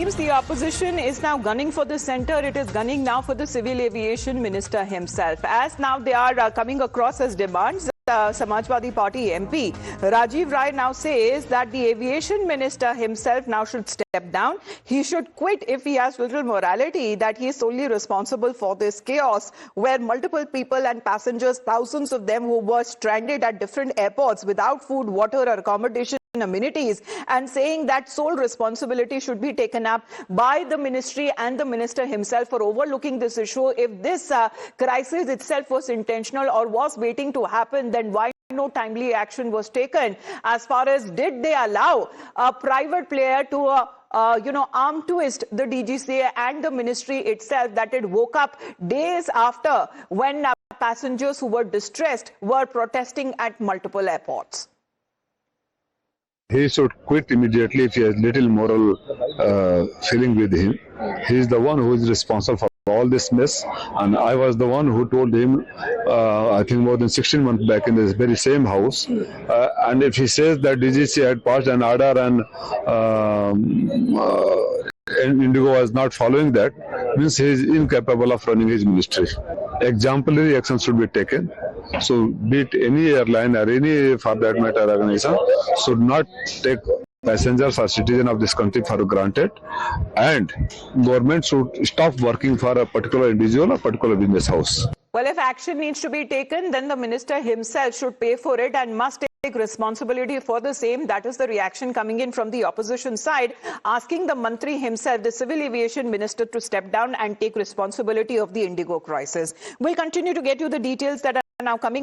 seems the opposition is now gunning for the centre. It is gunning now for the Civil Aviation Minister himself. As now they are coming across as demands. Samajwadi Party MP Rajiv Rai now says that the Aviation Minister himself now should step down. He should quit if he has little morality, that he is solely responsible for this chaos where multiple people and passengers, thousands of them who were stranded at different airports without food, water or accommodation, amenities, and saying that sole responsibility should be taken up by the ministry and the minister himself for overlooking this issue. If this crisis itself was intentional or was waiting to happen, then why no timely action was taken? As far as did they allow a private player to arm twist the DGCA and the ministry itself, that it woke up days after when passengers who were distressed were protesting at multiple airports. He should quit immediately if he has little moral feeling with him. He is the one who is responsible for all this mess, and I was the one who told him, I think more than 16 months back in this very same house. And if he says that DGC had passed an order and Indigo was not following that, means he is incapable of running his ministry. Exemplary action should be taken. So, be it any airline or any, for that matter, organization, should not take passengers or citizens of this country for granted, and government should stop working for a particular individual or particular business house. Well, if action needs to be taken, then the minister himself should pay for it and must take responsibility for the same. That is the reaction coming in from the opposition side, asking the Mantri himself, the Civil Aviation Minister, to step down and take responsibility of the Indigo crisis. We'll continue to get you the details that are now coming